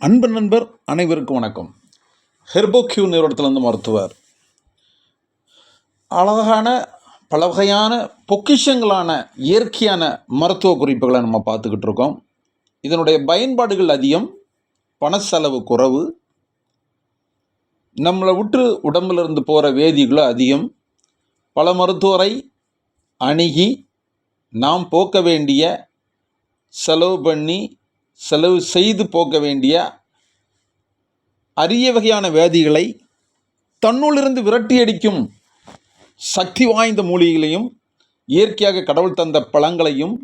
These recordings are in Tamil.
அன்பு நண்பர் அனைவருக்கும் வணக்கம். ஹெர்போக்யூ நிறுவனத்திலிருந்து மருத்துவர். அழகான பல வகையான பொக்கிஷங்களான இயற்கையான மருத்துவ குறிப்புகளை நம்ம பார்த்துக்கிட்டு இருக்கோம். இதனுடைய பயன்பாடுகள் அதிகம், பண செலவு குறைவு, நம்மளை விட்டு உடம்பிலிருந்து போகிற வேதிகளும் அதிகம். பல மருத்துவரை அணுகி நாம் போக்க வேண்டிய செலவு செய்து போக்க வேண்டிய அரிய வகையான வியாதிகளை தன்னுள்ளிருந்து விரட்டியடிக்கும் சக்தி வாய்ந்த மூலிகைகளையும் இயற்கையாக கடவுள் தந்த பழங்களையும்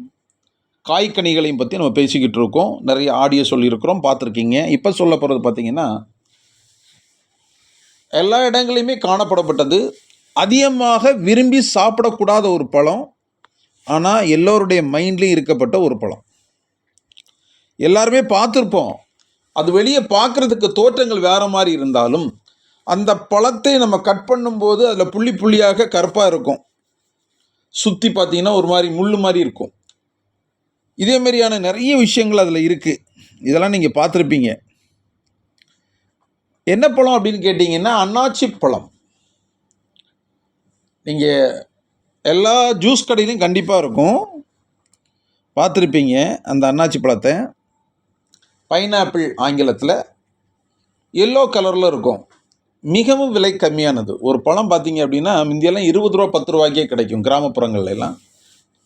காய்கனிகளையும் பற்றி நம்ம பேசிக்கிட்டு இருக்கோம். நிறைய ஆடியோ சொல்லியிருக்கிறோம், பார்த்துருக்கீங்க. இப்போ சொல்ல போகிறது பார்த்திங்கன்னா, எல்லா இடங்களையுமே காணப்படப்பட்டது, அதிகமாக விரும்பி சாப்பிடக்கூடாத ஒரு பழம், ஆனால் எல்லோருடைய மைண்ட்லேயும் இருக்கப்பட்ட ஒரு பழம். எல்லாருமே பார்த்துருப்போம். அது வெளியே பார்க்குறதுக்கு தோற்றங்கள் வேறு மாதிரி இருந்தாலும் அந்த பழத்தை நம்ம கட் பண்ணும்போது அதில் புள்ளி புள்ளியாக கருப்பாக இருக்கும். சுற்றி பார்த்தீங்கன்னா ஒரு மாதிரி முள் மாதிரி இருக்கும். இதே மாதிரியான நிறைய விஷயங்கள் அதில் இருக்குது. இதெல்லாம் நீங்கள் பார்த்துருப்பீங்க. என்ன பழம் அப்படின்னு கேட்டிங்கன்னா, அன்னாச்சி பழம். நீங்கள் எல்லா ஜூஸ் கடையிலையும் கண்டிப்பாக இருக்கும், பார்த்துருப்பீங்க அந்த அன்னாச்சி பழத்தை. பைனாப்பிள் ஆங்கிலத்தில் எல்லோ கலரில் இருக்கும். மிகவும் விலை கம்மியானது. ஒரு பழம் பார்த்தீங்க அப்படின்னா முந்தியெல்லாம் 20 ரூபா 10 ரூபாய்க்கே கிடைக்கும் கிராமப்புறங்கள்லாம்.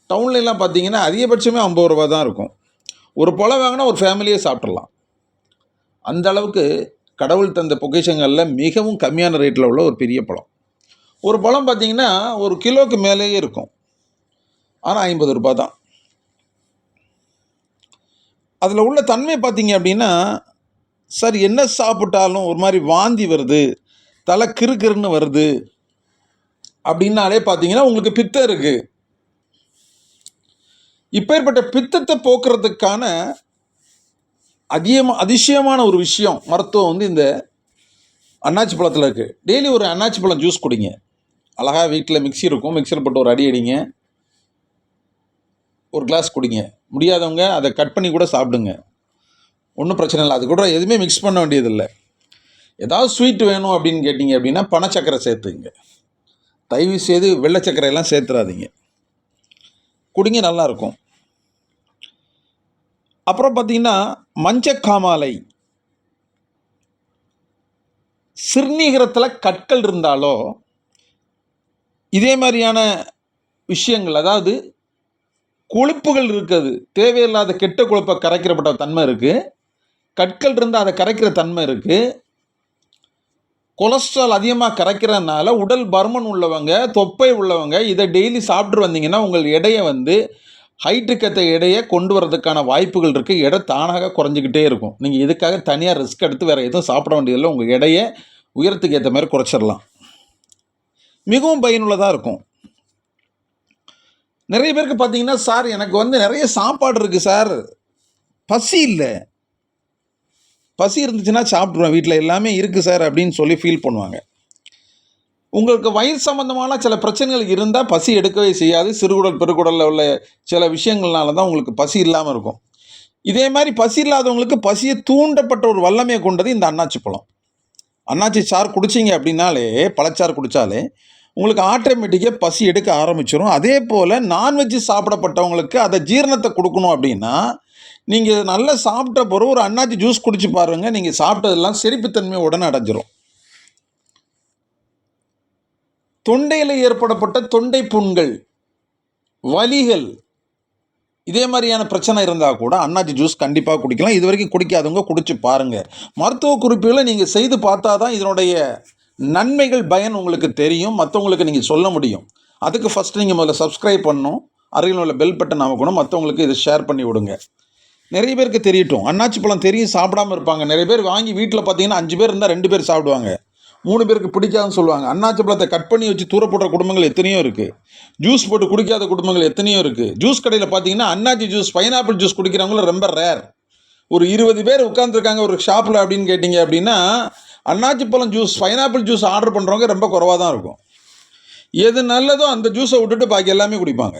டவுன்லலாம் பார்த்தீங்கன்னா அதிகபட்சமே 50 ரூபா தான் இருக்கும். ஒரு பழம் வாங்கினா ஒரு ஃபேமிலியே சாப்பிட்றலாம். அந்த அளவுக்கு கடவுள் தந்த பொக்கிஷங்களில் மிகவும் கம்மியான ரேட்டில் உள்ள ஒரு பெரிய பழம். ஒரு பழம் பார்த்தீங்கன்னா ஒரு கிலோவுக்கு மேலேயே இருக்கும், ஆனால் 50 ரூபா தான். அதில் உள்ள தன்மை பார்த்தீங்க அப்படின்னா, சார் என்ன சாப்பிட்டாலும் ஒரு மாதிரி வாந்தி வருது, தலை கிறுகிறுன்னு வருது அப்படின்னாலே பார்த்தீங்கன்னா உங்களுக்கு பித்தம் இருக்குது. இப்பேற்பட்ட பித்தத்தை போக்குறதுக்கான அதிசயமான ஒரு விஷயம் மருத்துவம் இந்த அன்னாச்சி பழத்தில் இருக்குது. டெய்லி ஒரு அன்னாச்சி பழம் ஜூஸ் குடிங்க. அழகாக வீட்டில் மிக்ஸி இருக்கும், மிக்ஸியில் போட்டு ஒரு அடி அடிங்க, ஒரு கிளாஸ் குடிங்க. முடியாதவங்க அதை கட் பண்ணி கூட சாப்பிடுங்க, ஒன்றும் பிரச்சனை இல்லை. அது கூட எதுவுமே மிக்ஸ் பண்ண வேண்டியதில்லை. ஏதாவது ஸ்வீட் வேணும் அப்படின்னு கேட்டிங்க அப்படின்னா பனச்சக்கரை சேர்த்துங்க. தயவு செய்து வெள்ளை சக்கரையெல்லாம் சேர்த்துறாதீங்க, குடிங்க, நல்லாயிருக்கும். அப்புறம் பார்த்திங்கன்னா மஞ்சக்காமாலை. சிறுநீரகத்தில் கற்கள் இருந்தாலோ இதே மாதிரியான விஷயங்கள், அதாவது கொழுப்புகள் இருக்குது, தேவையில்லாத கெட்ட கொழுப்பை கரைக்கிறப்பட்ட தன்மை இருக்குது. கற்கள் இருந்தால் அதை கரைக்கிற தன்மை இருக்குது. கொலஸ்ட்ரால் அதிகமாக கரைக்கிறதுனால உடல் பருமன் உள்ளவங்க, தொப்பை உள்ளவங்க இதை டெய்லி சாப்பிட்டு வந்தீங்கன்னா உங்கள் எடையை ஹைட்டுக்கத்த எடையை கொண்டு வரதுக்கான வாய்ப்புகள் இருக்குது. எடை தானாக குறைஞ்சிக்கிட்டே இருக்கும். நீங்கள் இதுக்காக தனியாக ரிஸ்க் எடுத்து வேறு எதுவும் சாப்பிட வேண்டியதில்லை. உங்கள் எடையை உயரத்துக்கு ஏற்ற மாதிரி குறைச்சிடலாம். மிகவும் பயனுள்ளதாக இருக்கும். நிறைய பேருக்கு பார்த்தீங்கன்னா, சார் எனக்கு நிறைய சாப்பாடு இருக்குது சார், பசி இல்லை. பசி இருந்துச்சுன்னா சாப்பிட்ருவேன், வீட்டில் எல்லாமே இருக்குது சார் அப்படின்னு சொல்லி ஃபீல் பண்ணுவாங்க. உங்களுக்கு வயிறு சம்மந்தமான சில பிரச்சனைகள் இருந்தால் பசி எடுக்கவே செய்யாது. சிறுகுடல் பெருகுடலில் உள்ள சில விஷயங்கள்னால தான் உங்களுக்கு பசி இல்லாமல் இருக்கும். இதே மாதிரி பசி இல்லாதவங்களுக்கு பசியை தூண்டப்பட்ட ஒரு வல்லமையை கொண்டது இந்த அன்னாச்சி பழம். அன்னாச்சி சாறு குடிச்சிங்க அப்படின்னாலே, பழச்சாறு குடித்தாலே உங்களுக்கு ஆட்டோமேட்டிக்காக பசி எடுக்க ஆரம்பிச்சிடும். அதே போல் நான்வெஜ்ஜு சாப்பிடப்பட்டவங்களுக்கு அதை ஜீரணத்தை கொடுக்கணும் அப்படின்னா நீங்கள் நல்லா சாப்பிட்ட பிறகு ஒரு அன்னாச்சி ஜூஸ் குடிச்சு பாருங்கள். நீங்கள் சாப்பிட்டதெல்லாம் செரிப்புத்தன்மை உடனே அடைஞ்சிரும். தொண்டையில் ஏற்படப்பட்ட தொண்டை புண்கள், வலிகள், இதே மாதிரியான பிரச்சனை இருந்தால் கூட அன்னாச்சி ஜூஸ் கண்டிப்பாக குடிக்கலாம். இது வரைக்கும் குடிக்காதவங்க குடிச்சு பாருங்கள். மருத்துவ குறிப்புகளை நீங்கள் செய்து பார்த்தா தான் இதனுடைய நன்மைகள், பயன் உங்களுக்கு தெரியும், மற்றவங்களுக்கு நீங்கள் சொல்ல முடியும். அதுக்கு ஃபஸ்ட்டு நீங்கள் முதல்ல சப்ஸ்கிரைப் பண்ணணும், அருகில் உள்ள பெல் பட்டன் அமைக்கணும், மற்றவங்களுக்கு இதை ஷேர் பண்ணி விடுங்க. நிறைய பேருக்கு தெரியட்டும். அன்னாச்சி பழம் தெரியும், சாப்பிடாமல் இருப்பாங்க. நிறைய பேர் வாங்கி வீட்டில் பார்த்தீங்கன்னா 5 பேர் இருந்தால் 2 பேர் சாப்பிடுவாங்க, 3 பேருக்கு பிடிக்காதுன்னு சொல்லுவாங்க. அன்னாச்சி பழத்தை கட் பண்ணி வச்சு தூர போடுற குடும்பங்கள் எத்தனையோ இருக்குது. ஜூஸ் போட்டு குடிக்காத குடும்பங்கள் எத்தனையோ இருக்குது. ஜூஸ் கடையில் பார்த்தீங்கன்னா அன்னாச்சி ஜூஸ், பைனாப்பிள் ஜூஸ் குடிக்கிறவங்களும் ரொம்ப ரேர். ஒரு 20 பேர் உட்காந்துருக்காங்க ஒரு ஷாப்பில் அப்படின்னு கேட்டிங்க அப்படின்னா, அன்னாச்சி பழம் ஜூஸ், பைனாப்பிள் ஜூஸ் ஆர்டர் பண்ணுறவங்க ரொம்ப குறைவாக தான் இருக்கும். எது நல்லதோ அந்த ஜூஸை விட்டுட்டு பாக்கி எல்லாமே குடிப்பாங்க.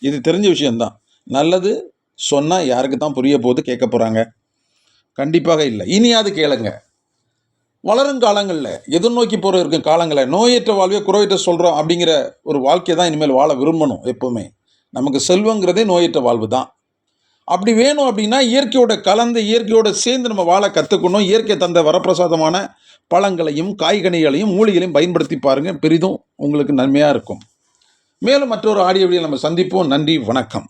இது தெரிஞ்ச விஷயந்தான். நல்லது சொன்னால் யாருக்கு தான் புரிய போகுது, கேட்க போகிறாங்க. கண்டிப்பாக இல்லை. இனியாவது கேளுங்க. வளரும் காலங்களில் எதிர்நோக்கி போகிற இருக்கும் காலங்களில் நோயற்ற வாழ்வே குறைவற்ற சொல்கிறோம் அப்படிங்கிற ஒரு வாழ்க்கையை தான் இனிமேல் வாழ விரும்பணும். எப்போவுமே நமக்கு செல்வங்கிறதே நோயற்ற வாழ்வு தான். அப்படி வேணும் அப்படின்னா இயற்கையோட கலந்து இயற்கையோட சேர்ந்து நம்ம வாழ கற்றுக்கணும். இயற்கை தந்த வரப்பிரசாதமான பழங்களையும் காய்கனிகளையும் மூலிகளையும் பயன்படுத்தி பாருங்கள். பெரிதும் உங்களுக்கு நன்மையாக இருக்கும். மேலும் மற்றொரு ஆடியோ வீடியோவில் நம்ம சந்திப்போம். நன்றி, வணக்கம்.